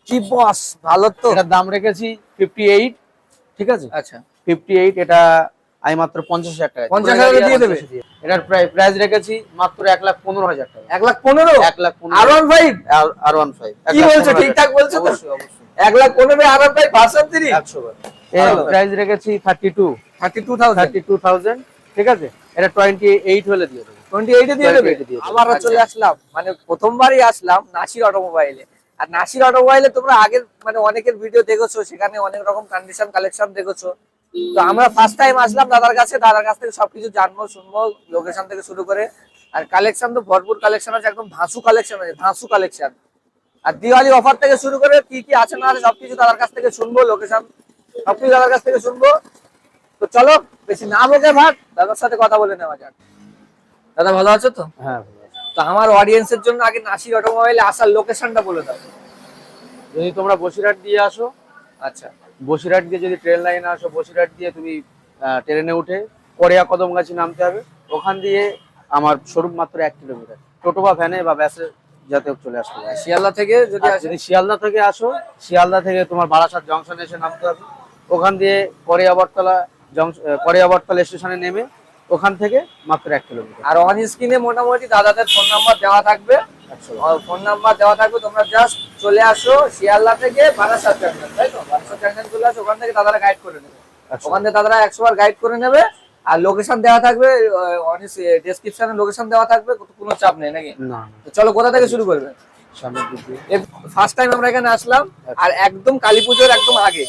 কি বস, ভালো তো। এটার দাম রেখেছি 58, ঠিক আছে। আচ্ছা 58, এটা আমি মাত্র 50,000 টাকা 50,000 দিয়ে দেবে। এটার প্রাইস রেখেছি মাত্র 1,15,000 টাকা। 1,15,000 1,15,000 R15 R15 কি বলছো? ঠিকঠাক বলছো তো? অবশ্যই অবশ্যই 1,15,000 R15 ভার্সন 3 100 বার। এর প্রাইস রেখেছি 32,000, ঠিক আছে। এটা 28 হলে দিয়ে দেবো। 28 এ দিয়ে দেবে। 28 দিয়ে দেবে। আবারও চলে আসলাম, মানে প্রথমবারই আসলাম নাসির অটোমোবাইলে। আর নাসির অটোমোবাইলে তোমরা আগের মানে অনেকের ভিডিও দেখেছো, সেখানে অনেক রকম কন্ডিশন কালেকশন দেখেছো। তো আমরা ফার্স্ট টাইম আসলাম দাদার কাছে, দাদার কাছ থেকে সবকিছু জানবো শুনবো, লোকেশন থেকে শুরু করে। আর কালেকশন তো ভরপুর কালেকশন আছে, একদম ধাঁসু কালেকশন আছে, ধাঁসু কালেকশন। আর দিওয়ালি অফার থেকে শুরু করে কি কি আছে না আছে সবকিছু দাদার কাছ থেকে শুনবো, লোকেশন সবকিছু দাদার কাছ থেকে শুনবো। তো চলো বেশি না বকে ভাট, দাদার সাথে কথা বলে নেওয়া যাক। দাদা ভালো আছো তো? হ্যাঁ, তো আমার অডিয়েন্সের জন্য আগে নাসির অটোমোবাইলে আসার লোকেশনটা বলে দাও। যদি তোমরা বসিরহাট দিয়ে আসো, আচ্ছা বসিরহাট দিয়ে যদি ট্রেন লাইনে আসো, বসিরহাট দিয়ে তুমি ট্রেনে উঠে কড়িয়া কদমগাছি নামতে হবে। ওখান দিয়ে আমার শোরুম মাত্র 1 কিলোমিটার। টোটো বা ভ্যানে বা ব্যাসে যাতে চলে আসতে পারে। শিয়ালদা থেকে যদি আসে, যদি শিয়ালদা থেকে আসো, শিয়ালদা থেকে তোমার বারাসাত জংশনে এসে নামতে হবে। ওখান দিয়ে কড়িয়াবরতলা স্টেশনে নেমে ওখান থেকে মাত্র 1 কিলোমিটার। আর অন স্ক্রিনে মোটামুটি দাদাদের ফোন নাম্বার দেওয়া থাকবে, ফোন নাম্বার দেওয়া থাকবে, তোমরা জাস্ট চলে আসো শিয়ালদা থেকে বারাসাত জংশন, তাই তো? বারাসাত জংশন চলে আসো, ওখান থেকে দাদারা গাইড করে নেবে। ওখান থেকে দাদারা 100 বার গাইড করে নেবে। আর লোকেশন দেওয়া থাকবে, ডেসক্রিপশনে লোকেশন দেওয়া থাকবে, কোনো চাপ নেই নাকি? না, তো চলো কোথা থেকে শুরু করবে? সামনের দিক দিয়ে। ফার্স্ট টাইম আমরা এখানে আসলাম, আর একদম কালীপুজোর একদম আগে।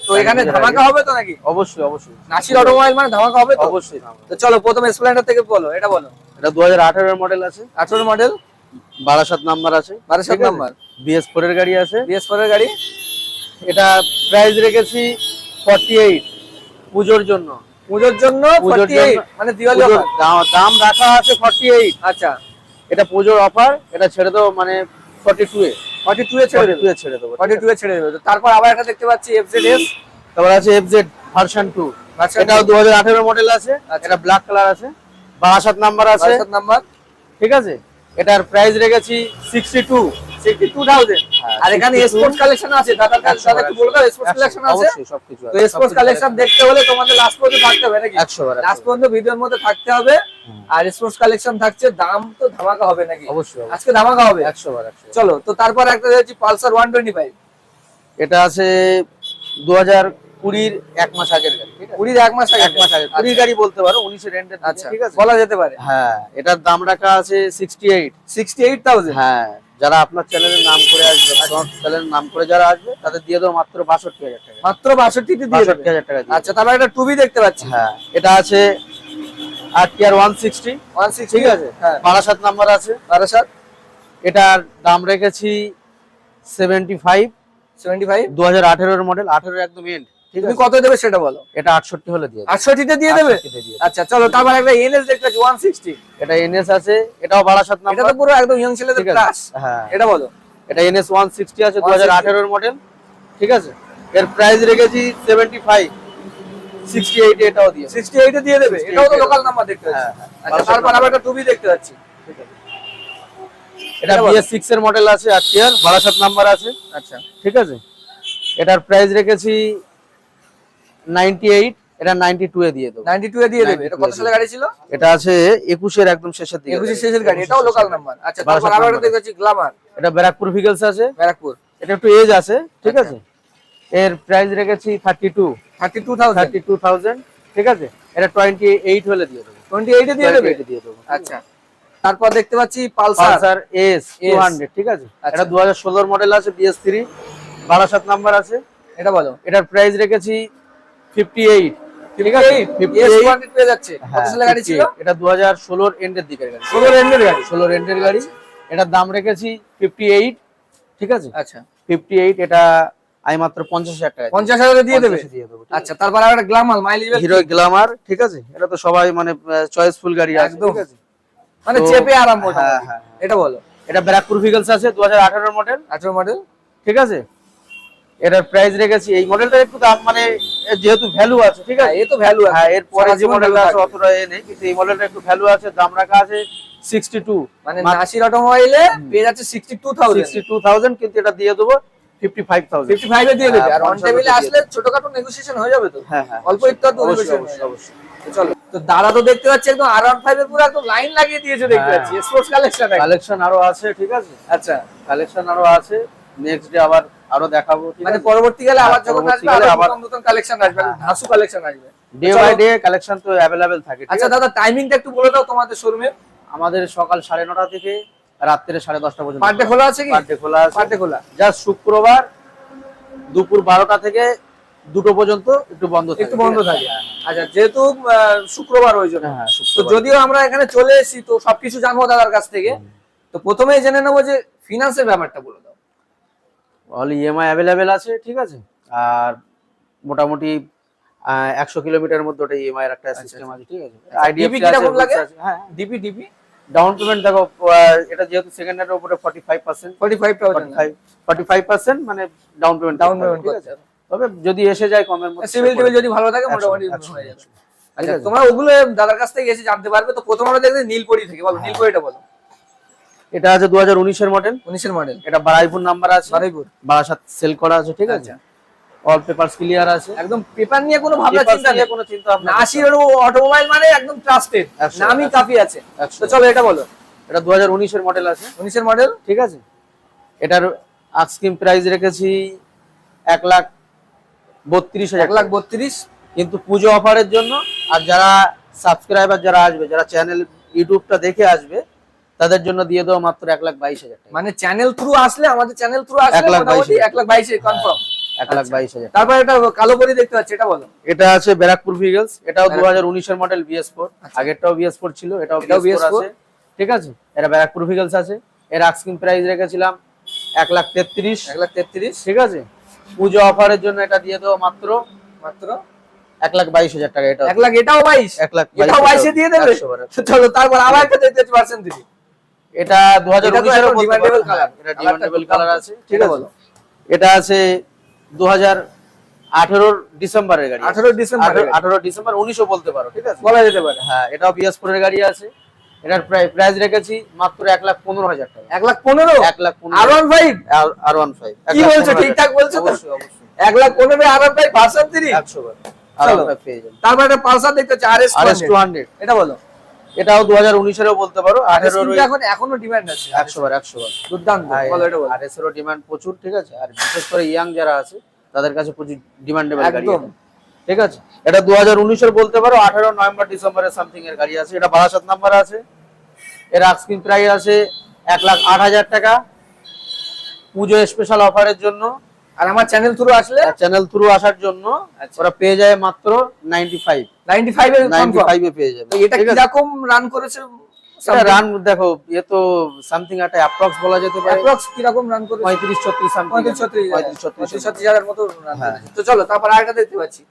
তো এখানে ধামাকা হবে তো নাকি? অবশ্যই অবশ্যই। নাসির অটোমোবাইল মানে ধামাকা হবে তো? অবশ্যই। তো চলো প্রথম স্প্লেন্ডার থেকে বলো, এটা বলো। এটা 2018 এর মডেল আছে, 18 মডেল, বারাসাত নাম্বার আছে, 12 নাম্বার, BS4 এর গাড়ি আছে। BS4 এর গাড়ি। এটা প্রাইস রেখেছি 48 পুজোর জন্য। পুজোর জন্য 48 মানে দিওয়ালি পুজোর অফার। দাম রাখা আছে 48। আচ্ছা এটা পুজোর অফার, এটা ছেড়ে দেবো মানে 42 এ। 42 এ ছেড়ে দেবে। 42 এ ছেড়ে দেবো। 42 এ ছেড়ে দেবে। তো তারপর আবার একটা দেখতে পাচ্ছি FZS, তারপর আছে FZ ভার্সন 2। ভার্সন এটাও 2018 মডেল আছে। আচ্ছা। এটা ব্ল্যাক কালার আছে, বারাসাত নাম্বার আছে, 12 নাম্বার, ঠিক আছে। এটার প্রাইস রেখেছি 62,000। হ্যাঁ, আর এখানে 62 স্পোর্টস কালেকশন আছে, দাদা একটু বলে দাও, স্পোর্টস কালেকশন আছে। অবশ্যই সবকিছু তো আছে। স্পোর্টস কালেকশন দেখতে হলে তোমাদের লাস্ট পর্যন্ত থাকতে হবে নাকি? 100 বার। লাস্ট পর্যন্ত ভিডিওর মধ্যে থাকতে হবে। আর স্পোর্টস কালেকশন থাকছে, দাম তো ধামাকা হবে নাকি? অবশ্যই আজকে ধামাকা হবে 100 বার। চলো। তো তারপর একটা দেখছি পালসার 125, এটা আছে 2020 1 মাস আগের গাড়ি, ঠিক আছে। 20 1 মাস আগে, 1 মাস আগে 20 গাড়ি বলতে পারো, 19 এর এন্ডের, আচ্ছা ঠিক আছে, বলা যেতে পারে। হ্যাঁ। এটার দাম রাখা আছে 68,000। হ্যাঁ। যারা আপনার চ্যানেলের নাম করে আসবে, চ্যানেলের নাম করে যারা আসবে, তাদের দিয়ে দেবো মাত্র 62,000 টাকা। মাত্র 62 তে দিয়ে দেবে। 62,000 টাকা দিয়ে। আচ্ছা তারপর একটা টুবি দেখতে পাচ্ছি। হ্যাঁ, এটা আছে RTR 160, 160, ঠিক আছে। হ্যাঁ বারাসাত নাম্বার আছে। বারাসাত। এটার দাম রেখেছি 75। 75 2018 এর মডেল, 18 একদম এন্ড, ঠিক তুমি আছে। কত দেবে সেটা বলো। এটা 68 হলে দিয়ে দেবো। 68 তে দিয়ে দেবে। 68 তে দিয়ে দেবো। আচ্ছা চলো তারপর একটা এনএস দেখতে পাচ্ছি 160। এটা NS আছে, এটাও বারাসাত এটা নাম্বার, তো পুরো একদম ইয়ং ছেলেদের ঠিক আছে। ক্লাস। হ্যাঁ, এটা বলো। এটা NS 160 আছে, 2018 এর মডেল, ঠিক আছে। এর প্রাইস রেখেছি 75, 68 এটাও দিয়ে 68 এ দিয়ে দেবে। এটাও তো লোকাল নাম্বার দেখতে পাচ্ছি। হ্যাঁ, হ্যাঁ। আচ্ছা তারপর আবার একটা টুবি দেখতে পাচ্ছি। ঠিক আছে। এটা BS6 এর মডেল আছে, RTR বারাসাত নাম্বার আছে, আচ্ছা ঠিক আছে। এটার প্রাইস রেখেছি 98, এটা 92 এ দিয়ে দেবো। 92 এ দিয়ে দেবে। এটা কত সালের গাড়ি ছিল? এটা আছে 21 এর একদম শেষের দিকে, 21 শেষের গাড়ি। এটাও লোকাল নাম্বার। আচ্ছা তারপর আবার একটা দেখতে পাচ্ছি গ্ল্যামার, এটা ব্যারাকপুর ভিগলস আছে, ব্যারাকপুর। এটা একটু এজ আছে, ঠিক আছে। এর প্রাইস রেখেছি 32,000, ঠিক আছে। এটা 28 হলে দিয়ে দেবো। 28 এ দিয়ে দেবে। দিয়ে দেবো। আচ্ছা তারপর দেখতে পাচ্ছি পালসার S 200, ঠিক আছে। এটা 2016 মডেল আছে, BS3 বারাসাত নাম্বার আছে। এটা বলো। এটার প্রাইস রেখেছি 58, ঠিক আছে। 58 পেয়ে যাচ্ছে। কত সালের গাড়ি ছিল? এটা 2016 এন্ডের দিকের গাড়ি, 16 এন্ডের গাড়ি। 16 এন্ডের গাড়ি। এটার দাম রেখেছি 58, ঠিক আছে। আচ্ছা 58, এটা আমি মাত্র 50,000 টাকা 50,000 এ দিয়ে দেবে। দিয়ে দেবো। আচ্ছা তারপর আর একটা গ্ল্যামার মাইলেজ হিরো গ্ল্যামার, ঠিক আছে। এটা তো সবাই মানে চয়েসফুল গাড়ি আছে, একদম। ঠিক আছে। মানে তো- চেপে আরাম হ্যাঁ, মোটামুটি। হ্যাঁ। এটা বলো। এটা ব্যারাকপুর ভিগলস আছে, 2018 মডেল, 18 মডেল, ঠিক আছে। এটার প্রাইস রেখেছি, এই মডেলটা একটু দাম মানে যেহেতু ভ্যালু আছে, ঠিক আছে। এ তো ভ্যালু আছে। হ্যাঁ, এর পরে সারা যে জীবন মডেলটা value আছে থাকবে। অতটা নেই, কিন্তু এই মডেলটা একটু ভ্যালু আছে। দাম রাখা আছে 62, মানে নাসির অটোমোবাইলে পেয়ে যাচ্ছে 62,000। 62,000, কিন্তু এটা দিয়ে দেবো 55,000 55 এ দিয়ে দেবে। আর অন 55,000 টেবিলে দিয়ে আসলে ছোটখাটো নেগোসিয়েশন হয়ে যাবে তো? হ্যাঁ, হ্যাঁ। অল্প একটু আধটু অবশ্যই, negotiation অবশ্যই, হয়ে যাবে। অবশ্যই। তো চলো, তো দাদা তো দেখতে পাচ্ছি একদম R15 এর পুরো একদম লাইন লাগিয়ে দিয়েছে দেখতে হ্যাঁ। পাচ্ছি, স্পোর্টস কালেকশন। কালেকশন আরো আছে, ঠিক আছে? আচ্ছা, কালেকশন আরো আছে, নেক্সট ডে আবার আরো দেখাবো, ঠিক মানে আছে? পরবর্তীকালে হ্যাঁ, আবার যখন আসবে পরবর্তীকালে আবার আবার নতুন নতুন কালেকশন আসবে, হ্যাঁ, ধাসু কালেকশন আসবে। ডে চলো। বাই ডে কালেকশন তো অ্যাভেলেবেল থাকে, ঠিক আচ্ছা আছে? দাদা, টাইমিংটা একটু বলে দাও তোমাদের শোরুমে। আমাদের সকাল 9:30 থেকে রাত্রে 10:30 পর্যন্ত পার ডে খোলা আছে কি? পার ডে খোলা আছে। পার ডে খোলা। জাস্ট শুক্রবার দুপুর 12টা থেকে 2টো পর্যন্ত একটু বন্ধ থাকে, একটু বন্ধ ঠিক আছে? থাকে। আচ্ছা, যেহেতু শুক্রবার ওই জন্য। হ্যাঁ, তো শুক্রবার। যদিও আমরা এখানে চলে এসেছি, তো সবকিছু জানবো দাদার কাছ থেকে। তো প্রথমেই জেনে নেবো যে ফিনান্সের ব্যাপারটা বলে দাও। অল ইএমআই অ্যাভেলেবেল আছে, ঠিক আছে? আর মোটামুটি 100 কিলোমিটারের মধ্যে ওটা ইএমআই এর একটা সিস্টেম আছে, ঠিক আছে? ডিপি আইডিএফসি আছে, কিরকম লাগে? আছে, হ্যাঁ। ডিপি ডিপি ডাউন পেমেন্ট দেখো, এটা যেহেতু সেকেন্ড হ্যান্ডের উপরে 45%, 45% মানে ডাউন পেমেন্ট, ডাউন পেমেন্ট ঠিক করতে আছে? তবে যদি এসে যায় কমের মধ্যে, সিভিল টিভিল যদি ভালো থাকে মোটামুটি 100 হয়ে যাবে। ঠিক আচ্ছা, আছে? তোমরা ওগুলো দাদার কাছ থেকে এসে জানতে পারবে। তো প্রথমে আমরা দেখতে নীলপরি থেকে বলো, নীলপরিটা বলো। এটা আছে 2019 এর মডেল, 19 এর মডেল, এটা বারাইপুর নাম্বার আছে, বারুইপুর। বারাসাত সেল করা আছে, ঠিক আছে? আচ্ছা, অল পেপারস ক্লিয়ার আছে, একদম পেপার নিয়ে কোনো ভাবনা Papers চিন্তা নিয়ে নেই। কোনো চিন্তা ভাবনা করতে নাসির অটোমোবাইল মানে একদম ট্রাস্টেড, 100 নামই কাফি আছে। 100 তো চলো এটা বলো। এটা 2019 এর মডেল আছে, 19 এর মডেল, ঠিক আছে? এটার আস্কিং প্রাইস রেখেছি 1,32,000 1,32,000। কিন্তু পুজো অফারের জন্য আর যারা সাবস্ক্রাইবার যারা আসবে, যারা চ্যানেল ইউটিউবটা দেখে আসবে, তাদের জন্য দিয়ে দেবো মাত্র 1,22,000 টাকা। মানে চ্যানেল থ্রু আসলে, আমাদের চ্যানেল থ্রু আসলে 1,22,000 মোটামুটি 1,22,000 কনফার্ম। 1,22,000। তারপর এটা কালো পরি দেখতে পাচ্ছি, এটা বলো। এটা আছে ব্যারাকপুর ভিগলস, এটাও ব্যারাকপুর। 2019 এর মডেল BS4, আচ্ছা। আগেরটাও BS4 ছিল, এটাও এটাও BS4 BS4 আছে, ঠিক আছে? এটা ব্যারাকপুর ভিগলস আছে। এর আস্কিং প্রাইস রেখেছিলাম 1,33,000, 1,33,000। ঠিক আছে? পুজো অফারের জন্য এটা দিয়ে দেবো মাত্র মাত্র 1,22,000 টাকা। এটা 1,00,000, এটাও 22, 1,22,000 এটাও 22 এ দিয়ে দেবে। 100 চলো তারপর আবার একটা দেখতে পাচ্ছেন দিদি। এটা 2019 এর demandable colour। এটা ডিমান্ডেবল কালার আছে, ঠিক এটা আছে? বলো। এটা আছে 2018 ডিসেম্বরের গাড়ি, 18 ডিসেম্বর 18 ডিসেম্বর 19ও বলতে পারো, ঠিক আছে? বলা যেতে পারে। হ্যাঁ, এটাও BS4 এর গাড়ি আছে। এটার প্রাইস রেখেছি মাত্র 1,15,000 টাকা। 1,15,000 1,15,000 R15 R15 কি বলছো? ঠিকঠাক বলছো তো? অবশ্যই, অবশ্যই 1,15,000 R15 ভার্সন 3। 100 চলো। R15 পেয়ে যাবেন। তারপর একটা পালসার দেখতে হচ্ছে RS 200 এটা বলো। এটাও 2019 এরও বলতে পারো, 18 কিন্তু এখন এখনো ডিমান্ড আছে। 100 দুর্দান্ত, বলো এটা বলো। RS এরও ডিমান্ড প্রচুর, ঠিক আছে? আর বিশেষ করে ইয়াং যারা আছে তাদের কাছে প্রচুর ডিমান্ডেবল গাড়ি একদম। আছে, ঠিক আছে? এটা 2019 এর বলতে পারো, 18 নভেম্বর ডিসেম্বরের সামথিং এর গাড়ি আছে। এটা বারাসাত নাম্বার আছে। এর আস্কিং প্রাইস আছে 1,08,000 টাকা। পুজো স্পেশাল অফারের জন্য আর আমার চ্যানেল থ্রু আসলে চ্যানেল থ্রু আসার জন্য আচ্ছা। ওরা পেয়ে যায় মাত্র 95 95 এর কনফার্ম। 95 এ পেয়ে যাবে। তো এটা ঠিক কি আছে? রকম রান করেছে? এটা রান দেখো, এ তো সামথিং একটা অ্যাপ্রক্স বলা যেতে পারে, অ্যাপ্রক্স কি রকম রান করেছে? 35-36 সামথিং, 35-36 হাজার মতো রান হ্যাঁ। করেছে। তো চলো তারপর আরেকটা দেখতে পাচ্ছি,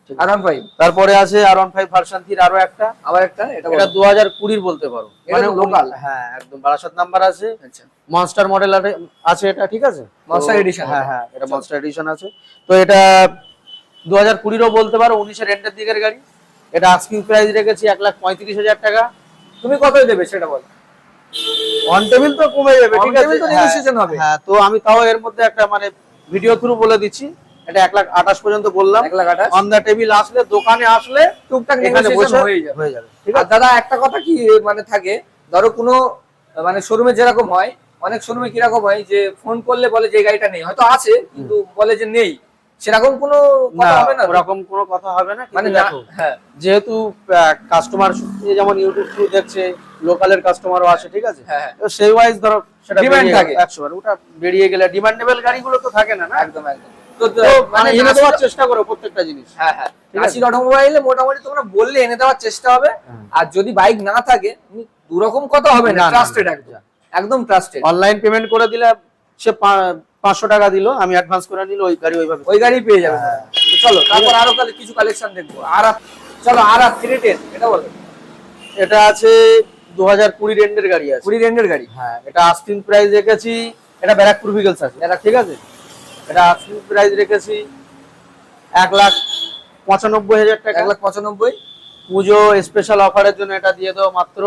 ঠিক আছে। R15 তারপরে আছে R15 ভার্সন 3 আরো একটা, আবার একটা, এটা এটা 2020 এর বলতে পারো, এটা লোকাল। হ্যাঁ, একদম বারাসাত নাম্বার আছে। আচ্ছা, মনস্টার মডেল আছে এটা, ঠিক আছে? Monster তো- edition হ্যাঁ, এটা। হ্যাঁ, এটা মনস্টার এডিশন আছে। তো এটা 2020 এরও বলতে পারো, 19 এর এন্ডের দিকের গাড়ি। এটা আস্কিং প্রাইস রেখেছি 1,35,000 টাকা। তুমি কত দেবে সেটা বলো। অন টেবিল তো কমে যাবে, On ঠিক আছে? table তো negotiation হবে। হ্যাঁ, তো আমি তাও এর মধ্যে একটা মানে ভিডিও থ্রু বলে দিচ্ছি, এটা 1,28,000 পর্যন্ত বললাম। 1,28,000 অন দা টেবিল আসলে, দোকানে আসলে টুকটাক এখানে নেগোসিয়েশন বসে হয়ে যাবে। হয়ে যাবে, ঠিক আর আছে? দাদা একটা কথা কি মানে থাকে, ধরো কোনো মানে শোরুমে যেরকম হয়, অনেক শোরুমে কিরকম হয় যে ফোন করলে বলে যে এই গাড়িটা নেই, হয়তো আছে কিন্তু বলে যে নেই, সেরকম কোনো না, কথা হবে না তো? ওরকম কোনো কথা হবে না। মানে কিন্তু দেখো, হ্যাঁ, যেহেতু কাস্টমার যেমন ইউটিউব থ্রু দেখছে, লোকালের কাস্টমারও আসে, ঠিক আছে? হ্যাঁ, হ্যাঁ, তো সেই ওয়াইজ ধরো সেটা Demand বেরিয়ে থাকে। গেল 100 ওটা বেরিয়ে গেলে ডিমান্ডেবল গাড়িগুলো তো থাকে না, না? একদম একদম। তো তো মানে মানে এনে দেওয়ার চেষ্টা করো প্রত্যেকটা জিনিস। হ্যাঁ হ্যাঁ, ঠিক আছে। নাসির অটোমোবাইলে মোটামুটি তোমরা বললে এনে দেওয়ার চেষ্টা হবে। হ্যাঁ। আর যদি বাইক না থাকে, দুরকম কথা হবে না, না, না, ট্রাস্টেড না, একদম, একদম ট্রাস্টেড। অনলাইন পেমেন্ট করে দিলে সে 500 টাকা দিল, আমি অ্যাডভান্স করে নিল, ওই গাড়ি ওইভাবে ওই গাড়ি পেয়ে যাবে। হ্যাঁ। তো চলো তারপর আরো তাহলে কিছু কালেকশন দেখবো। চলো আর 310 এটা বলো। এটা আছে 2020 রেন্ডের গাড়ি আছে। 20 রেন্ডের গাড়ি। হ্যাঁ, এটা আস্কিং প্রাইস রেখেছি, এটা ব্যারাকপুর ভিগলস আছে, ঠিক আছে? এটা আস্কিং প্রাইস রেখেছি 1,95,000 টাকা। 1,95,000। পুজো স্পেশাল অফারের জন্য এটা দিয়ে দেবো মাত্র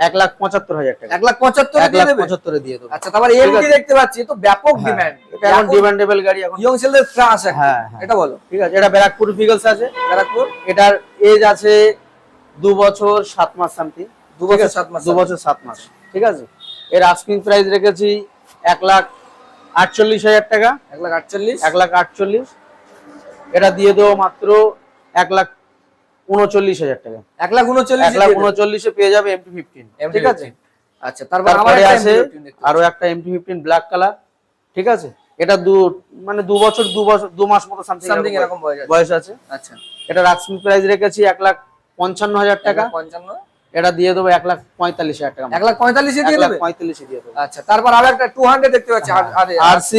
1,75,000 টাকা, 1,75,000 দিয়ে দেবে। 1,75,000 দিয়ে দেবো। আচ্ছা, তারপর এমটি দেখতে পাচ্ছি, এ তো ব্যাপক হ্যাঁ, ডিমান্ড। এটা এখন ডিমান্ডেবল গাড়ি এখন। ইয়ং ছেলেদের ক্রাশ আছে, হ্যাঁ, হ্যাঁ। এটা বলো। ঠিক আছে, এটা ব্যারাকপুর ভিগলস আছে। ব্যারাকপুর, এটার এজ আছে 2 বছর 7 মাস সামথিং। 2 বছর 7 মাস। 2 বছর 7 মাস, ঠিক আছে। এর আস্কিং প্রাইস রেখেছি 1,48,000 টাকা, 1,48,000। 1,48,000। এটা দিয়ে দেবো মাত্র 1,39,000 টাকা। 1,39,000। 1,39,000 পেয়ে যাবে MT-15, ঠিক আছে। আচ্ছা, তারপর আবার তারপরে একটা আছে MT-15 দেখতে আরো একটা MT-15 ব্ল্যাক কালার, ঠিক আছে। এটা 2 বছর 2 মাস মতো সামথিং এরকম বয়স আছে। আচ্ছা, এটা আস্কিং প্রাইস রেখেছি 1,55,000 টাকা। 55। এটা দিয়ে দেবো 1,45,000 টাকা। 1,45,000 দিয়ে দেবে। 1,45,000 দিয়ে দেবো। আচ্ছা, তারপর আবার একটা 200 দেখতে পাচ্ছি। RC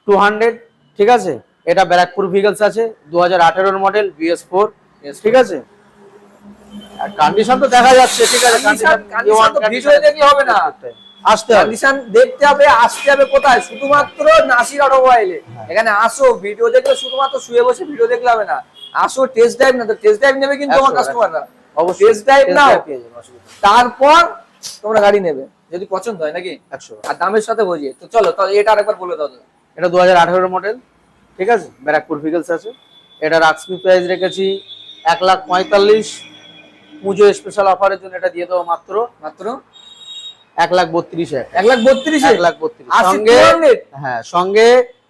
200, ঠিক আছে। এটা ব্যারাকপুর ভিগলস আছে, 2018 এর মডেল, BS4, ঠিক আছে। কন্ডিশন তো দেখা যাচ্ছে, ঠিক আছে। কন্ডিশন তো ভিডিও দেখলে হবে না, আসতে হবে, কন্ডিশন দেখতে হবে, আসতে হবে। কোথায়? শুধুমাত্র নাসির অটোমোবাইলে। এখানে আসো, ভিডিও দেখলে শুধুমাত্র শুয়ে বসে ভিডিও দেখলে হবে না, আসো টেস্ট ড্রাইভ। না তো টেস্ট ড্রাইভ নেবে কিন্তু আমার কাস্টমাররা, অবশ্যই টেস্ট ড্রাইভ নাও, পেয়ে যাবে, অসুবিধা নেই। তারপর তোমরা গাড়ি নেবে যদি পছন্দ হয়, নাকি? 100। আর দামের সাথে বুঝিয়ে। তো চলো, তাহলে এটা আরেকবার বলে দাও। এটা 2018 এর মডেল, ঠিক আছে। ব্যারাকপুর ভিগলস আছে। এটার আস্কিং প্রাইস রেখেছি 1,45,000। পুজো স্পেশাল অফারের জন্য এটা দিয়ে দেবো মাত্র 1,32,000। 1,32,000। 1,32,000 সঙ্গে, হ্যাঁ, সঙ্গে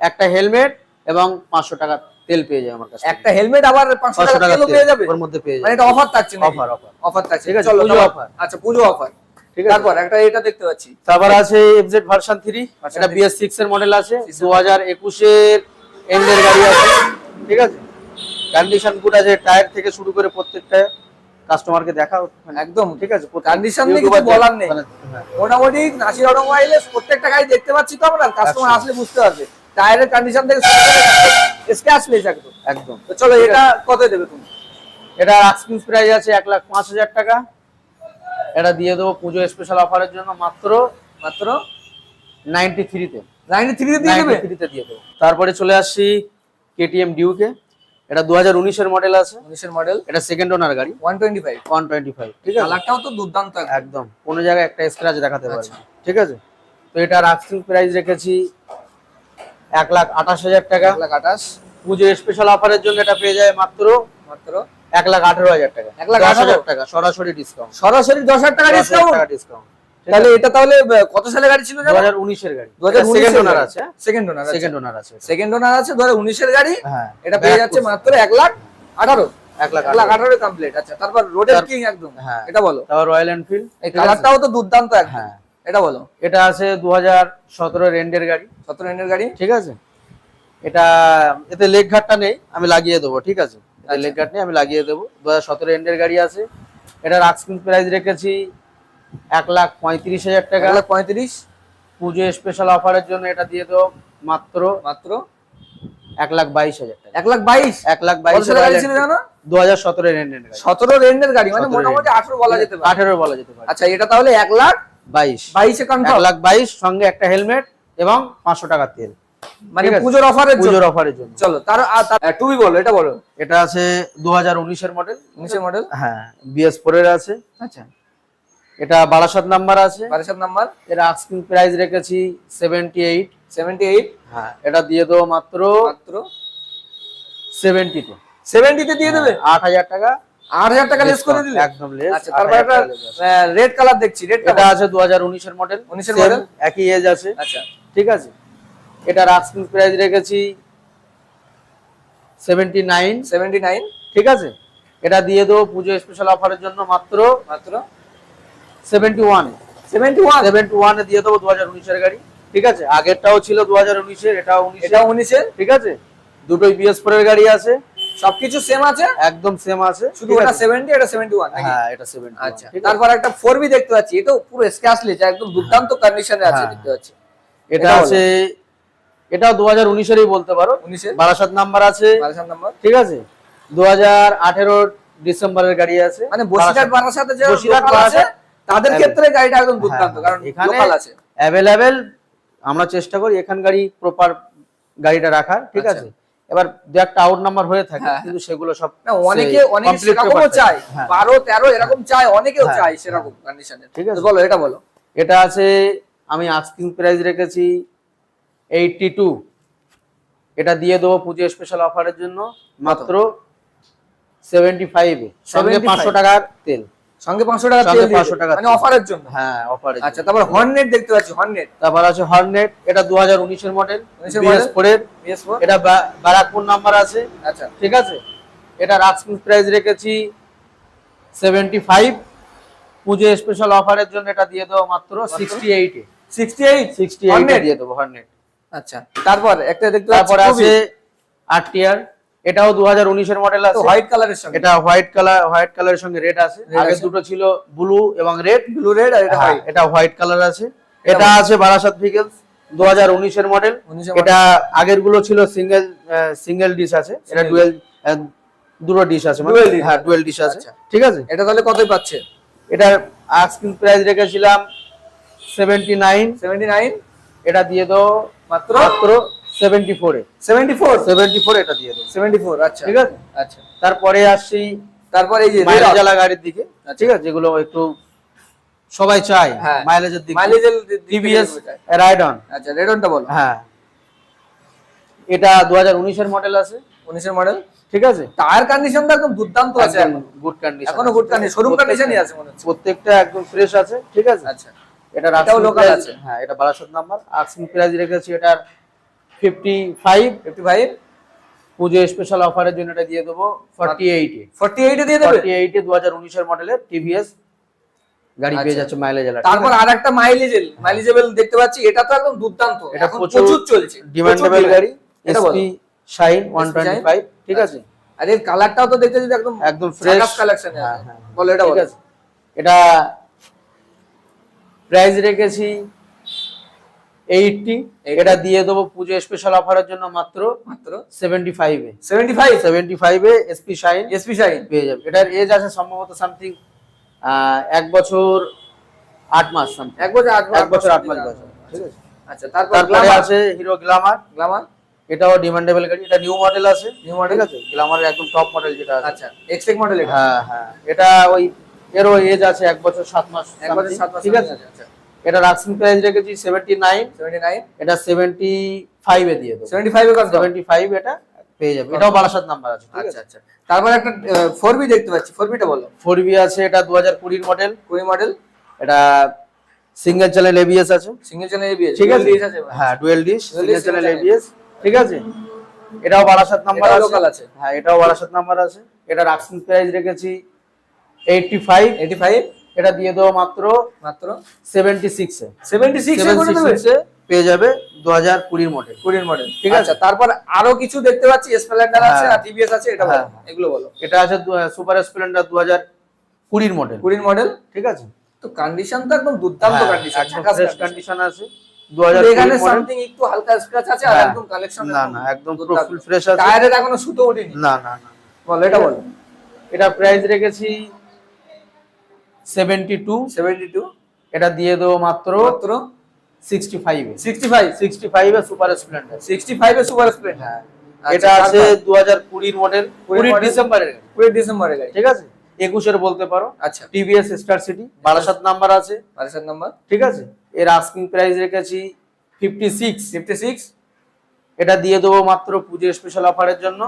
একটা হেলমেট এবং 500 টাকা তেল পেয়ে যাবে আমার কাছে। একটা হেলমেট আবার 500 টাকা তেলও পেয়ে যাবে, ওর মধ্যে পেয়ে মানে যাবে। এটা অফার থাকছে না? অফার অফার থাকছে, ঠিক আছে, চলো পুজো তারপর- অফার। আচ্ছা, পুজো অফার, ঠিক আছে। তারপর একটা এটা দেখতে পাচ্ছি। তারপর আছে FZ ভার্সন 3, এটা BS6 এর মডেল আছে, 2021 এর এন্ডের গাড়ি আছে, ঠিক আছে। কন্ডিশন গুড আছে, টায়ার থেকে শুরু করে প্রত্যেকটা কাস্টমারকে দেখাও একদম ঠিক আছে। কন্ডিশন নিয়ে কিছু বলার নেই। হ্যাঁ। মোটামুটি নাসির অটোমোবাইলে প্রত্যেকটা গাড়ি দেখতে পাচ্ছি তো আমরা, কাস্টমার আসলে বুঝতে পারবে টায়ারের কন্ডিশন থেকে স্ক্র্যাচ নেই একদম। একদম। তো চলো, এটা কত দেবে তুমি? এটা আস্কিং প্রাইস আছে 1,05,000 টাকা। এটা দিয়ে দেবো পুজো স্পেশাল অফারের জন্য মাত্র 93 তে। 93 দিয়ে দেবে। 93 তে দিয়ে দেবো। তারপরে চলে আসছি KTM ডিউকে। এটা 2019 এর মডেল আছে, 19 এর মডেল, এটা সেকেন্ড ওনার গাড়ি, 125। 125, ঠিক আছে। কালারটাও তো দুর্দান্ত একদম। একদম কোনো জায়গায় একটা স্ক্র্যাচ দেখাতে পারবে আচ্ছা। না, ঠিক আছে। তো এটার আস্কিং প্রাইস রেখেছি 1,28,000 টাকা। 1,28,000। পুজো স্পেশাল অফারের জন্য এটা পেয়ে যায় মাত্র 1,18,000 টাকা। 1,18,000 টাকা সরাসরি ডিসকাউন্ট, সরাসরি 10,000 টাকা ডিসকাউন্ট। ডিসকাউন্ট। তাহলে এটা তাহলে কত সালে গাড়ি ছিল? 2019 এর গাড়ি, 2019 সেকেন্ড ওনার আছে, সেকেন্ড ওনার সেকেন্ড ওনার আছে, সেকেন্ড ওনার আছে 2019 এর গাড়ি। হ্যাঁ। এটা পেয়ে যাচ্ছে মাত্র 1,18,000। 1,18,000 কমপ্লিট। আচ্ছা, তারপর রোডের কিং একদম, হ্যাঁ। এটা বলো। তারপর রয়্যাল এনফিল্ড, এই কালারটাও তো দুর্দান্ত একদম, হ্যাঁ। এটা বলো। এটা আছে 2017 এর এন্ডের গাড়ি, 17 এর গাড়ি, ঠিক আছে। এটা এতে লেগ ঘাটটা নেই, আমি লাগিয়ে দেবো, ঠিক আছে। আচ্ছা। লেগ ঘাট নেই, আমি লাগিয়ে দেবো। 2017 এন্ডের গাড়ি আছে। এটার আস্কিং প্রাইস রেখেছি 1,35,000 টাকা। 1,35,000। পুজো স্পেশাল অফারের জন্য এটা দিয়ে দেবো মাত্র 1,22,000 টাকা। 1,22,000। 1,22,000 কত সালের গাড়ি ছিল জানো? 2017 এর এন্ডের গাড়ি, 17 রেন্ডের গাড়ি, মানে 17 মোটামুটি 18 বলা যেতে পারে। 18 বলা যেতে পারে। আচ্ছা, এটা তাহলে 1,22,000 এ কনফার্ম। 1,22,000 সঙ্গে একটা হেলমেট এবং 500 টাকা তেল, মানে ঠিক আছে। পুজোর অফারের জন্য। পুজোর অফারের জন্য। চলো, তার টুবি বলো, এটা বলো। এটা আছে 2019 এর মডেল, 19 এর মডেল, হ্যাঁ। BS4 এর আছে। আচ্ছা, এটা 22 নাম্বার আছে। 22 নাম্বার। এর আস্কিং প্রাইস রেখেছি 78। হ্যাঁ, এটা দিয়ে দেবো মাত্র 70 তে। 70 তে দিয়ে দেবে। 8,000 টাকা, 8,000 টাকা লেস করে দিলে। একদম লেস। আচ্ছা, তারপর একটা রেড কালার দেখছি, রেড এটা আছে 2019 এর মডেল, 19 এর মডেল, একই এজ আছে, আচ্ছা, ঠিক আছে। এটার আস্কিং প্রাইস রেখেছি 79, ঠিক আছে। এটা দিয়ে দেবো পুজো স্পেশাল অফারের জন্য মাত্র 71 এ দিয়ে দেবো। 2019 এর গাড়ি, ঠিক আছে। আগেরটাও ছিল 2019 এর, এটাও 19 এর, ঠিক আছে। দুটোই BS4 এর গাড়ি আছে, সবকিছু সেম আছে, একদম সেম আছে, শুধু এটা 70, এটা 71 নাকি? হ্যাঁ, এটা 70। আচ্ছা, তারপর একটা 4B দেখতে পাচ্ছি, এটাও পুরো স্ক্র্যাচলেস, একদম দুর্দান্ত কন্ডিশনে আছে হ্যাঁ। দেখতে পাচ্ছি। এটা আছে, এটাও 2019 এরই বলতে পারো, 19 22 নাম্বার আছে, 22 নাম্বার, ঠিক আছে। 2018 ডিসেম্বরের গাড়ি আছে, মানে বসিরহাট বারাসাতে যে বসিরহাট লোকাল আছে বারাসাত, তাদের ক্ষেত্রে গাড়িটা একদম দুর্দান্ত, কারণ এখানে লোকাল আছে অ্যাভেলেবেল। আমরা চেষ্টা করি এখান গাড়ি প্রপার গাড়িটা রাখার, ঠিক আচ্ছা। আছে। এবার দু একটা আউট নাম্বার হয়ে থাকে, হ্যাঁ, কিন্তু সেগুলো সব না অনেকে অনেকে complete সেরকমও paper চায়, থাকে। হ্যাঁ। 12 13 এরকম চায়, অনেকেও হ্যাঁ, চায় সেরকম কন্ডিশনে। ঠিক আছে। তো বলো এটা বলো। এটা আছে, আমি আস্কিং প্রাইস রেখেছি 82, এটা দিয়ে দেবো পুজো স্পেশাল অফারের জন্য মাত্র 75 এ, সঙ্গে 500 টাকার তেল, সঙ্গে 500 টাকা সঙ্গে তেল দিয়ে 500 দেবে, টাকা মানে তেল। অফারের জন্য। হ্যাঁ, অফারের আচ্ছা, জন্য। তারপর হর্নেট দেখতে পাচ্ছি, হর্নেট। তারপর আছে হর্নেট, এটা 2019 এর মডেল, 19 এর BS4 এর, PS4। এটা ব্যারাকপুর নাম্বার আছে। আচ্ছা, ঠিক আছে, এটা আস্কিং প্রাইস রেখেছি 75, পুজো স্পেশাল অফারের জন্য এটা দিয়ে দেবো মাত্র 68 এ, 68 এ দিয়ে দেবো হর্নেট। আচ্ছা, তারপর একটা দেখতে পাচ্ছি, তারপর আছে আরটিআর, এটাও 2019 এর মডেল আছে, হোয়াইট কালারের সঙ্গে, এটা হোয়াইট কালারের সঙ্গে রেড আছে, Red আগে আছে। দুটো ছিল ব্লু এবং রেড, ব্লু রেড, আর এটা হোয়াইট। এটা হোয়াইট কালার আছে। এটা আছে বারাসাত ভিকেলস, 2019 এর মডেল, 19 এর এটা আগের গুলো ছিল সিঙ্গেল ডিশ আছে, এটা ডুয়েল, দুটো ডিশ আছে, মানে Dual dish। হ্যাঁ ডুয়েল ডিশ আছে। আচ্ছা। ঠিক আছে, এটা তাহলে কতই পাচ্ছে? এটার আস্কিং প্রাইস রেখেছিলাম 79, 79, এটা দিয়ে দাও মাত্র 74 এ, 74 এটা দিয়ে দাও। 74। আচ্ছা, ঠিক আছে, আচ্ছা। তারপরে আসছি তারপর এই যে মাইলেজ red জ্বালা গাড়ির দিকে। আচ্ছা। ঠিক আছে, যেগুলো একটু সবাই চায় হ্যাঁ, মাইলেজের দিকে, মাইলেজের টিভিএস রাইডন। আচ্ছা, রেডনটা বলো। হ্যাঁ, এটা 2019 এর মডেল আছে, 19 এর মডেল। ঠিক আছে, টায়ার কন্ডিশনটা একদম দুর্দান্ত আছে, এখন গুড কন্ডিশন, এখনো গুড কন্ডিশন, শোরুম কন্ডিশনই আছে মনে হচ্ছে। প্রত্যেকটা একদম ফ্রেশ আছে। ঠিক আছে, আচ্ছা, এটা এটাও লোকাল আছে। হ্যাঁ, এটা বারাসাত নাম্বার। আস্কিং প্রাইস রেখেছি এটার 55, 55, পুজো স্পেশাল অফারের জন্য এটা দিয়ে দেবো 48 এ, 48 এ দিয়ে দেবে। 48 এ 2019 এর মডেলের টিভিএস গাড়ি পেয়ে আচ্ছা। যাচ্ছে মাইলেজ জ্বালা। তারপর আরেকটা মাইলেজেবল দেখতে পাচ্ছি, এটা তো একদম দুর্দান্ত, এটা এখন প্রচুর চলছে, ডিমান্ডেবল গাড়ি, এটা বলো। SP shine 125। ঠিক আছে, আর এর কালারটাও তো দেখতে যদি একদম একদম ফ্রেশ কালেকশন। হ্যাঁ, হ্যাঁ, বলো এটা ঠিক বলো। আছে, এটা প্রাইস রেখেছি 80, এটা দিয়ে দেবো পুজো স্পেশাল অফারের জন্য মাত্র 75 এ, 75 এ এসপি শাইন পেয়ে যাবে। এটার এজ আছে সম্ভবত সামথিং 1 বছর 8 মাস সামথিং, 1 বছর 1 বছর 8 মাস বয়স। ঠিক আছে, আচ্ছা, তারপর তারপরে আছে হিরো গ্ল্যামার, গ্ল্যামার, এটাও ডিমান্ডেবল গাড়ি, এটা নিউ মডেল আছে, নিউ মডেল। ঠিক আছে, গ্ল্যামারের একদম টপ মডেল যেটা আছে। আচ্ছা, এক্সটেক মডেল এটা। হ্যাঁ, হ্যাঁ, এটা ওই এরও এজ আছে 1 বছর 7 মাস 1 বছর something, 7 মাস। ঠিক আছে। এটা আস্কিং প্রাইস রেখেছি 79, 79, এটা 75 এ দিয়ে দেবো। 75 এ কত? 75 এটা পেয়ে যাবে, এটাও বারাসাত নাম্বার আছে। ঠিক আচ্ছা, আছে, আচ্ছা। তারপর একটা 4B দেখতে পাচ্ছি, 4B টা বলো। 4B আছে, এটা 2020 মডেল, 20 মডেল, এটা সিঙ্গেল চ্যানেল এবিএস আছে। সিঙ্গেল চ্যানেল এবিএস, ঠিক আছে, হ্যাঁ dual dish single channel ABS. ঠিক আছে, এটাও বারাসাত নাম্বার এটাও আছে, লোকাল আছে। হ্যাঁ এটাও বারাসাত নাম্বার আছে। এটার আস্কিং প্রাইস রেখেছি 85, এটা দিয়ে দেবো মাত্র 76 এ, 76 এ করে দেবে। 76 এ পেয়ে যাবে 2020 মডেল। 20 মডেল, ঠিক আছে। আচ্ছা, তারপর আরো কিছু দেখতে পাচ্ছি, স্প্লেন্ডার আছে হ্যাঁ। আর টিভিএস আছে, এটা বলো, হ্যাঁ। এগুলো বলো। এটা আছে সুপার স্প্লেন্ডার 2020 মডেল। 20 মডেল, ঠিক আছে, তো কন্ডিশন তো একদম দুর্দান্ত কন্ডিশন, একদম ফ্রেশ কন্ডিশন আছে। 2020 এখানে মডেল, সামথিং একটু হালকা স্ক্র্যাচ আছে, আর হ্যাঁ। একদম কালেকশন না না একদম ফুল ফ্রেশ আছে, টায়ারের এখনো সুতো ওঠেনি। না না না। বলো এটা বলো। এটা প্রাইস রেখেছি 72, এটা দিয়ে দেবো মাত্র 65 এ, 65 এ সুপার স্প্লেন্ডার। 65 এ সুপার স্প্লেন্ডার। হ্যাঁ, এটা আছে 2020 মডেল, 20 ডিসেম্বরের। 20 ডিসেম্বরের গাড়ি। ঠিক আছে, 21 এর বলতে পারো। আচ্ছা, TVS star city, Barasat number আছে, বারাসাত নাম্বার। ঠিক আছে। এর আস্কিং প্রাইস রেখেছি 56, 56, এটা দিয়ে দেবো মাত্র পুজো স্পেশাল অফারের জন্য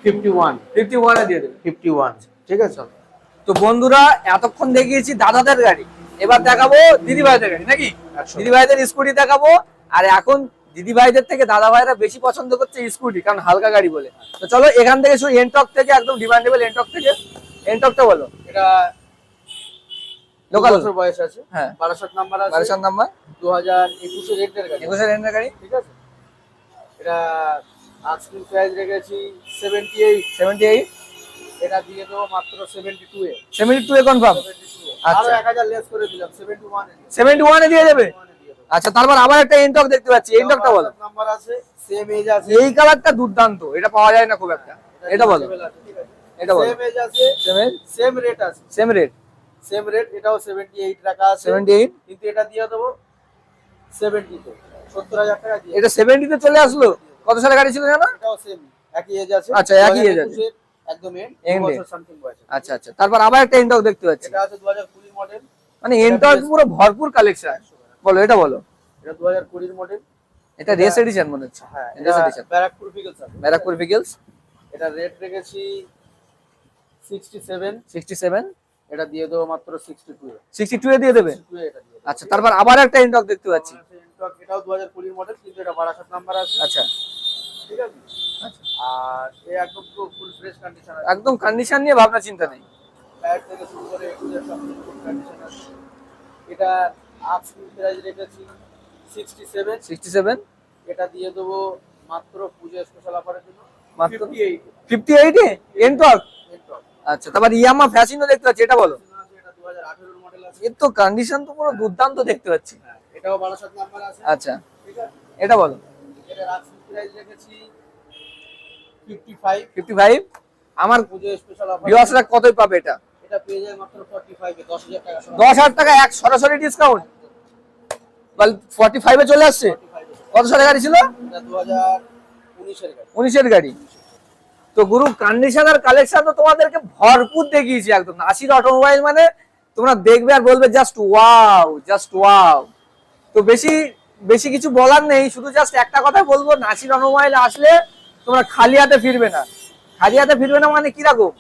51 এ দিয়ে দেবে। 51। ঠিক আছে, তো বন্ধুরা, এতক্ষণ দেখিয়েছি দাদাদের গাড়ি, এবার দেখাবো দিদি ভাইদের গাড়ি, নাকি? একশো। দিদি ভাইদের স্কুটি দেখাবো। আর এখন দিদি ভাইদের থেকে দাদা ভাইরা বেশি পছন্দ করছে স্কুটি, কারণ হালকা গাড়ি বলে। তো চলো এখান থেকে শুরু, এনটক থেকে, একদম ডিমান্ডেবল এনটক থেকে। এনটকটা বলো। এটা লোকাল বছর বয়স আছে, হ্যাঁ, বারাসাত নাম্বার আছে, বারাসাত নাম্বার, 2021 এর রেটের গাড়ি, 21 এর গাড়ি। ঠিক আছে। এটা আস্কিং প্রাইস রেখেছি 78, এটা দিয়ে দেবো মাত্র 72 এ, 72 এ কনফার্ম। 72 এ। আচ্ছা। আরো 1000 লেস করে দিলাম, 71 এ 71 এ দিয়ে দেবে। 71 এ দিয়ে দেবো। আচ্ছা, তারপর আবার একটা এনটক দেখতে পাচ্ছি, এনটকটা বলো। বারাসাত নাম্বার আছে, সেম এজ আছে, এই কালারটা দুর্দান্ত, এটা পাওয়া যায় না খুব একটা। এটা বলো, এটা বলো। সেম এজ আছে, সেম রেট আছে, সেম রেট, এটাও 78 রাখা আছে, 78, কিন্তু এটা দিয়ে দেবো 70 তে, 70,000 টাকা দিয়ে। এটা 70 তে চলে আসলো। কত সালে গাড়ি ছিল জানো? এটাও সেম একই এজ আছে। আচ্ছা, একই age আছে। 2021 একদম এন্ড End এ। বছর সামথিং বয়স। আচ্ছা আচ্ছা, তারপর আবার একটা এনটক দেখতে পাচ্ছি, এটা আছে 2020 মডেল। মানে এনটক পুরো ভরপুর কালেকশন। বলো এটা বলো। এটা 2020 মডেল। এটা রেস এডিশন মনে হচ্ছে। হ্যাঁ, রেস এটা এডিশন, ব্যারাকপুর পিকলস আছে। ব্যারাকপুর ভিকেলস। এটা রেট রেখেছি 67। 67, এটা দিয়ে দেবো মাত্র 62 এ। 62 এ দিয়ে দেবে। 62 এ এটা দিয়ে দেবো। আচ্ছা, তারপর আবার একটা এনটক দেখতে পাচ্ছি। এটাও 2020 মডেল, কিন্তু এটা 62 নাম্বার আছে। আচ্ছা ঠিক আছে। আর এ একদম পুরো ফুল ফ্রেশ কন্ডিশন আছে। একদম কন্ডিশন নিয়ে ভাবনা চিন্তা নেই। টায়ার থেকে শুরু করে এগুলোর সব ফুল কন্ডিশন আছে। এটা আস্কিং প্রাইস রেখেছি 67। 67, এটা দিয়ে দেবো মাত্র পুজো স্পেশাল অফারের জন্য মাত্র 58। 58 এ এনটক। এরপর আচ্ছা, তারপর ইয়ামা ফ্যাশনও দেখতে পাচ্ছি, এটা বলো। এটা 2018 মডেল আছে। এর তো কন্ডিশন তো পুরো দুর্দান্ত দেখতে পাচ্ছি। হ্যাঁ, এটাও 62 নাম্বার আছে। আচ্ছা, ঠিক আছে। এটা বলো। এটা আস্কিং প্রাইস রেখেছি 55। 55, আমার পুজো স্পেশাল অফার। ভিউয়ার্সরা কতই পাবে এটা? এটা পেয়ে যায় মাত্র 45 এ, 10,000 টাকা সহ। 10,000 টাকা এক সরাসরি ডিসকাউন্ট, বল 45 এ চলে আসছে। 45 এ। কত সালে গাড়ি ছিল? এটা 2019 এর গাড়ি। 19 এর গাড়ি। তো গুরু কন্ডিশন আর কালেকশন তো তোমাদেরকে ভরপুর দেখিয়েছি একদম। নাসির অটোমোবাইল মানে তোমরা দেখবে আর বলবে জাস্ট ওয়াও, জাস্ট ওয়াও। তো বেশি বেশি কিছু বলার নেই, শুধু জাস্ট একটা কথাই বলবো, নাসির অটোমোবাইল আসলে তোমরা খালি হাতে ফিরবে না। খালি হাতে ফিরবে না মানে কিরকম?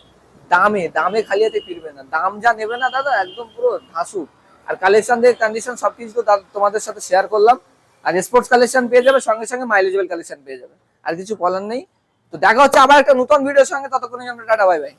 দামে দামে খালি হাতে ফিরবে না। দাম যা নেবে না দাদা, একদম পুরো ধাসু। আর কালেকশন দিয়ে কন্ডিশন সবকিছু তো তোমাদের সাথে শেয়ার করলাম। আর স্পোর্টস কালেকশন পেয়ে যাবে, সঙ্গে সঙ্গে মাইলেজেবল কালেকশন পেয়ে যাবে। আর কিছু বলার নেই। তো দেখা হচ্ছে আবার একটা নতুন ভিডিওর সঙ্গে, ততক্ষণের জন্য টাটা, বাই বাই।